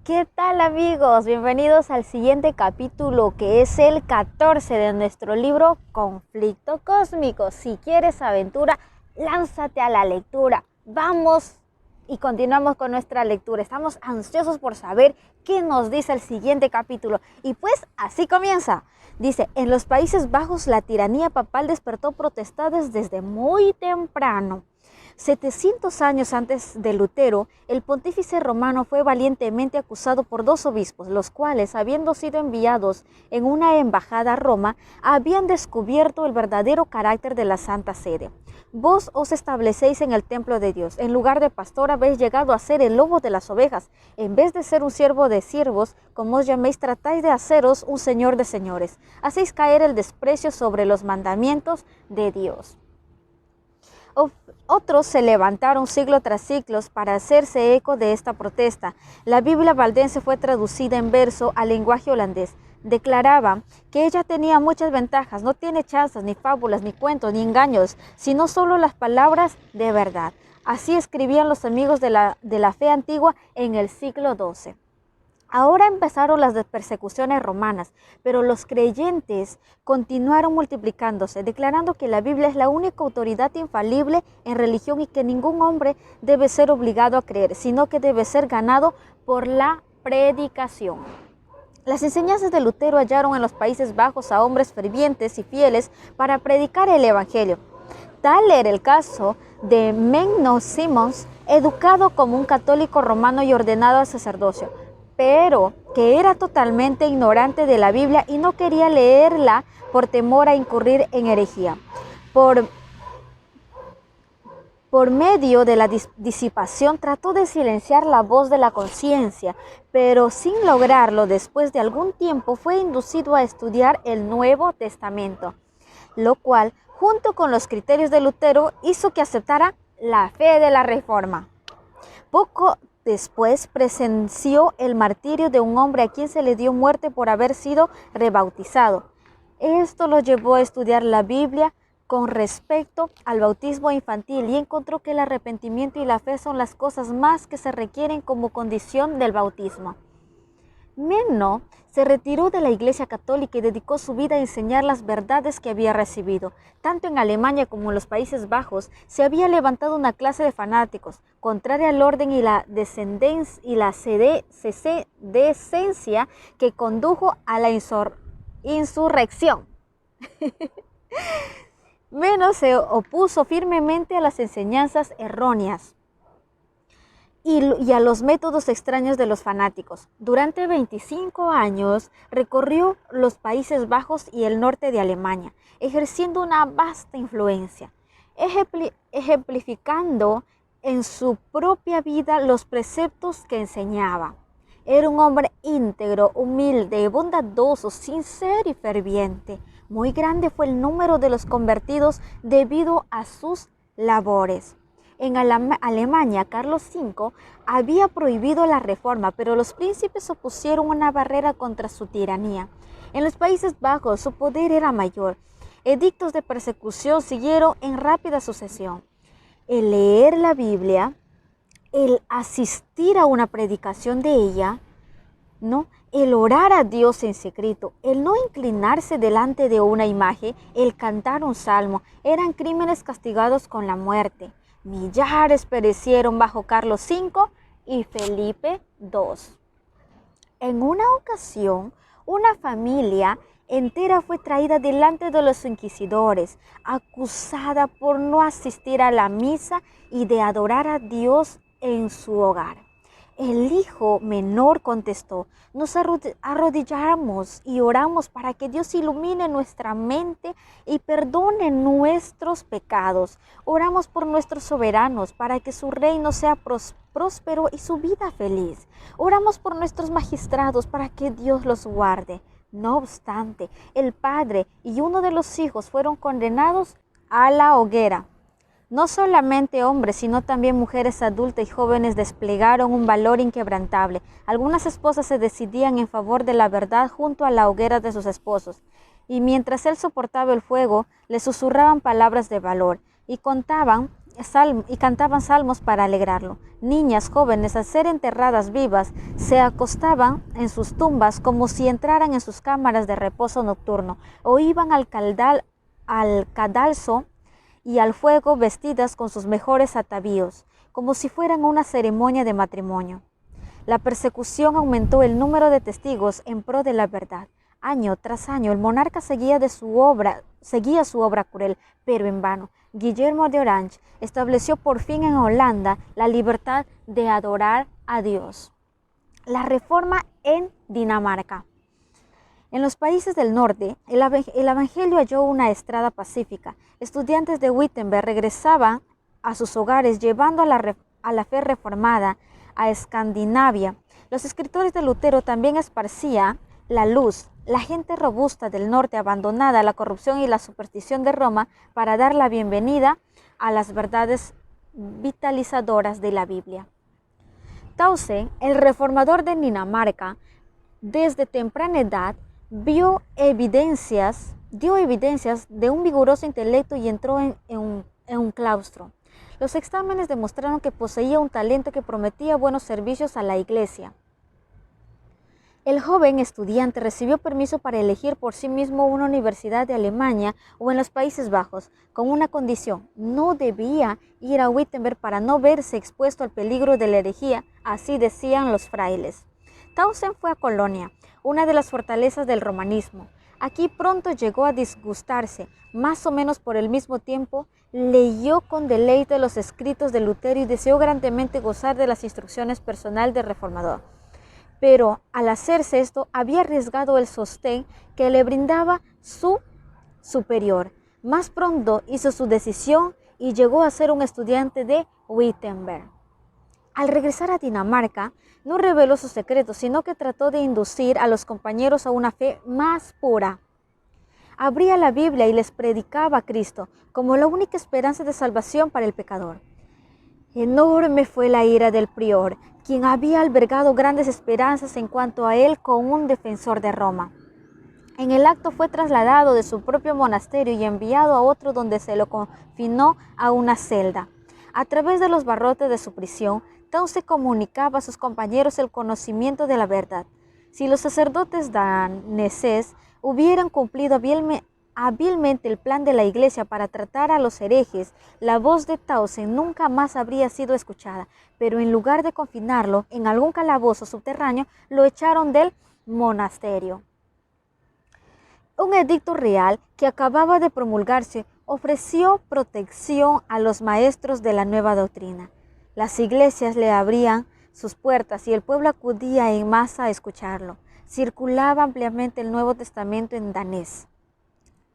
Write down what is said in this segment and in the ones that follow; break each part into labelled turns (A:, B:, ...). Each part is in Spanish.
A: ¿Qué tal, amigos? Bienvenidos al siguiente capítulo, que es el 14 de nuestro libro Conflicto Cósmico. Si quieres aventura, lánzate a la lectura. Vamos y continuamos con nuestra lectura. Estamos ansiosos por saber qué nos dice el siguiente capítulo. Y pues así comienza. Dice: en los Países Bajos la tiranía papal despertó protestades desde muy temprano. 700 años antes de Lutero, el pontífice romano fue valientemente acusado por dos obispos, los cuales, habiendo sido enviados en una embajada a Roma, habían descubierto el verdadero carácter de la Santa Sede. Vos os establecéis en el templo de Dios. En lugar de pastor habéis llegado a ser el lobo de las ovejas. En vez de ser un siervo de siervos, como os llaméis, tratáis de haceros un señor de señores. Hacéis caer el desprecio sobre los mandamientos de Dios. Otros se levantaron siglo tras siglo para hacerse eco de esta protesta. La Biblia valdense fue traducida en verso al lenguaje holandés. Declaraba que ella tenía muchas ventajas, no tiene chanzas, ni fábulas, ni cuentos, ni engaños, sino solo las palabras de verdad. Así escribían los amigos de la fe antigua en el siglo XII. Ahora empezaron las persecuciones romanas, pero los creyentes continuaron multiplicándose, declarando que la Biblia es la única autoridad infalible en religión y que ningún hombre debe ser obligado a creer, sino que debe ser ganado por la predicación. Las enseñanzas de Lutero hallaron en los Países Bajos a hombres fervientes y fieles para predicar el Evangelio. Tal era el caso de Menno Simons, educado como un católico romano y ordenado al sacerdocio, pero que era totalmente ignorante de la Biblia y no quería leerla por temor a incurrir en herejía. Por medio de la disipación trató de silenciar la voz de la conciencia, pero sin lograrlo, después de algún tiempo fue inducido a estudiar el Nuevo Testamento, lo cual, junto con los criterios de Lutero, hizo que aceptara la fe de la Reforma. Poco después presenció el martirio de un hombre a quien se le dio muerte por haber sido rebautizado. Esto lo llevó a estudiar la Biblia con respecto al bautismo infantil y encontró que el arrepentimiento y la fe son las cosas más que se requieren como condición del bautismo. Menno se retiró de la Iglesia Católica y dedicó su vida a enseñar las verdades que había recibido. Tanto en Alemania como en los Países Bajos se había levantado una clase de fanáticos, contraria al orden y la decencia que condujo a la insurrección. Menno se opuso firmemente a las enseñanzas erróneas y a los métodos extraños de los fanáticos. Durante 25 años recorrió los Países Bajos y el norte de Alemania, ejerciendo una vasta influencia, ejemplificando en su propia vida los preceptos que enseñaba. Era un hombre íntegro, humilde, bondadoso, sincero y ferviente. Muy grande fue el número de los convertidos debido a sus labores. En Alemania, Carlos V había prohibido la reforma, pero los príncipes opusieron una barrera contra su tiranía. En los Países Bajos su poder era mayor. Edictos de persecución siguieron en rápida sucesión. El leer la Biblia, el asistir a una predicación de ella, el orar a Dios en secreto, el no inclinarse delante de una imagen, el cantar un salmo, eran crímenes castigados con la muerte. Millares perecieron bajo Carlos V y Felipe II. En una ocasión, una familia entera fue traída delante de los inquisidores, acusada por no asistir a la misa y de adorar a Dios en su hogar. El hijo menor contestó: nos arrodillamos y oramos para que Dios ilumine nuestra mente y perdone nuestros pecados. Oramos por nuestros soberanos para que su reino sea próspero y su vida feliz. Oramos por nuestros magistrados para que Dios los guarde. No obstante, el padre y uno de los hijos fueron condenados a la hoguera. No solamente hombres, sino también mujeres adultas y jóvenes desplegaron un valor inquebrantable. Algunas esposas se decidían en favor de la verdad junto a la hoguera de sus esposos, y mientras él soportaba el fuego, le susurraban palabras de valor y contaban y cantaban salmos para alegrarlo. Niñas jóvenes, al ser enterradas vivas, se acostaban en sus tumbas como si entraran en sus cámaras de reposo nocturno, o iban al cadalso y al fuego vestidas con sus mejores atavíos, como si fueran una ceremonia de matrimonio. La persecución aumentó el número de testigos en pro de la verdad. Año tras año el monarca seguía su obra cruel, pero en vano. Guillermo de Orange estableció por fin en Holanda la libertad de adorar a Dios. La reforma en Dinamarca. En los países del norte, el Evangelio halló una estrada pacífica. Estudiantes de Wittenberg regresaban a sus hogares llevando a la fe reformada a Escandinavia. Los escritores de Lutero también esparcían la luz. La gente robusta del norte, abandonada a la corrupción y la superstición de Roma, para dar la bienvenida a las verdades vitalizadoras de la Biblia. Tausen, el reformador de Dinamarca, desde temprana edad dio evidencias de un vigoroso intelecto y entró en un claustro. Los exámenes demostraron que poseía un talento que prometía buenos servicios a la iglesia. El joven estudiante recibió permiso para elegir por sí mismo una universidad de Alemania o en los Países Bajos, con una condición: no debía ir a Wittenberg para no verse expuesto al peligro de la herejía, así decían los frailes. Tausen fue a Colonia, una de las fortalezas del romanismo. Aquí pronto llegó a disgustarse. Más o menos por el mismo tiempo, leyó con deleite los escritos de Lutero y deseó grandemente gozar de las instrucciones personales del reformador. Pero al hacerse esto, había arriesgado el sostén que le brindaba su superior. Más pronto hizo su decisión y llegó a ser un estudiante de Wittenberg. Al regresar a Dinamarca, no reveló sus secretos, sino que trató de inducir a los compañeros a una fe más pura. Abría la Biblia y les predicaba a Cristo como la única esperanza de salvación para el pecador. Enorme fue la ira del prior, quien había albergado grandes esperanzas en cuanto a él con un defensor de Roma. En el acto fue trasladado de su propio monasterio y enviado a otro donde se lo confinó a una celda. A través de los barrotes de su prisión, Tausen comunicaba a sus compañeros el conocimiento de la verdad. Si los sacerdotes daneses hubieran cumplido hábilmente el plan de la Iglesia para tratar a los herejes, la voz de Tausen nunca más habría sido escuchada, pero en lugar de confinarlo en algún calabozo subterráneo, lo echaron del monasterio. Un edicto real que acababa de promulgarse ofreció protección a los maestros de la nueva doctrina. Las iglesias le abrían sus puertas y el pueblo acudía en masa a escucharlo. Circulaba ampliamente el Nuevo Testamento en danés.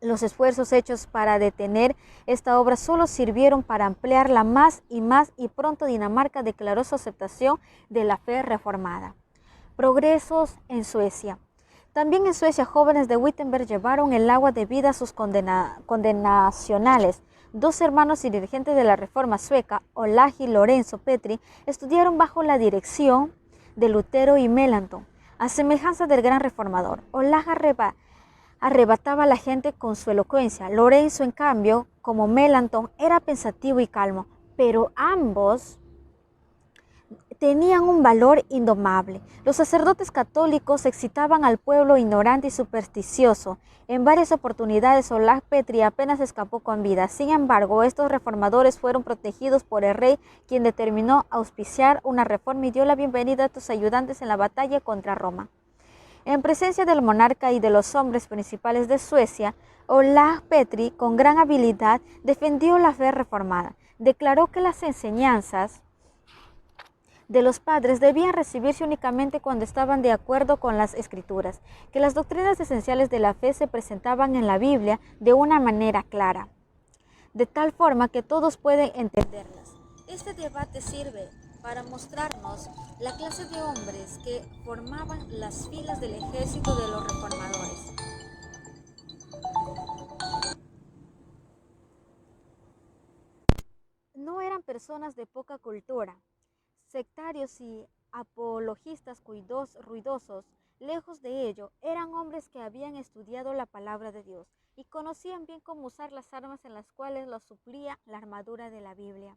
A: Los esfuerzos hechos para detener esta obra solo sirvieron para ampliarla más, y pronto Dinamarca declaró su aceptación de la fe reformada. Progresos en Suecia. También en Suecia, jóvenes de Wittenberg llevaron el agua de vida a sus condenacionales. Dos hermanos y dirigentes de la Reforma sueca, Olaf y Lorenzo Petri, estudiaron bajo la dirección de Lutero y Melanchthon. A semejanza del gran reformador, Olaf arrebataba a la gente con su elocuencia. Lorenzo, en cambio, como Melanchthon, era pensativo y calmo, pero ambos tenían un valor indomable. Los sacerdotes católicos excitaban al pueblo ignorante y supersticioso. En varias oportunidades, Olaf Petri apenas escapó con vida. Sin embargo, estos reformadores fueron protegidos por el rey, quien determinó auspiciar una reforma y dio la bienvenida a sus ayudantes en la batalla contra Roma. En presencia del monarca y de los hombres principales de Suecia, Olaf Petri, con gran habilidad, defendió la fe reformada. Declaró que las enseñanzas de los padres debían recibirse únicamente cuando estaban de acuerdo con las Escrituras, que las doctrinas esenciales de la fe se presentaban en la Biblia de una manera clara, de tal forma que todos pueden entenderlas. Este debate sirve para mostrarnos la clase de hombres que formaban las filas del ejército de los reformadores. No eran personas de poca cultura, sectarios y apologistas ruidosos. Lejos de ello, eran hombres que habían estudiado la palabra de Dios y conocían bien cómo usar las armas en las cuales los suplía la armadura de la Biblia.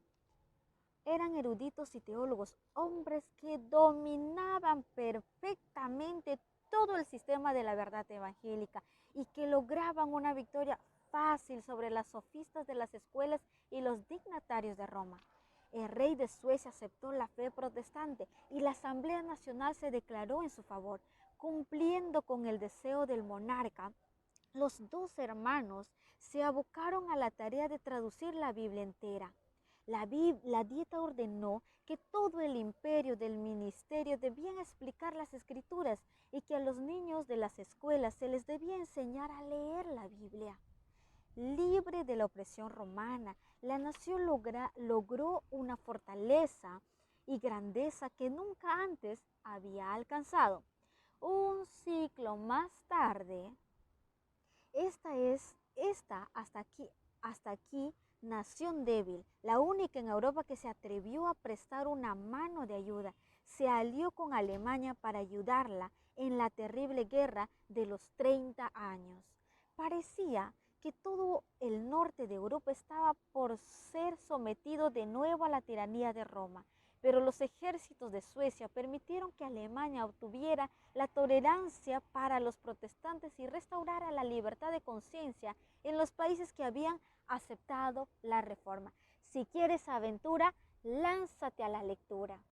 A: Eran eruditos y teólogos, hombres que dominaban perfectamente todo el sistema de la verdad evangélica y que lograban una victoria fácil sobre las sofistas de las escuelas y los dignatarios de Roma. El rey de Suecia aceptó la fe protestante y la Asamblea Nacional se declaró en su favor, cumpliendo con el deseo del monarca. Los dos hermanos se abocaron a la tarea de traducir la Biblia entera. La dieta ordenó que todo el imperio del ministerio debían explicar las escrituras y que a los niños de las escuelas se les debía enseñar a leer la Biblia. Libre de la opresión romana, la nación logró una fortaleza y grandeza que nunca antes había alcanzado. Un siglo más tarde, hasta aquí, nación débil, la única en Europa que se atrevió a prestar una mano de ayuda, se alió con Alemania para ayudarla en la terrible guerra de los 30 años. Parecía que todo el norte de Europa estaba por ser sometido de nuevo a la tiranía de Roma, pero los ejércitos de Suecia permitieron que Alemania obtuviera la tolerancia para los protestantes y restaurara la libertad de conciencia en los países que habían aceptado la reforma. Si quieres aventura, lánzate a la lectura.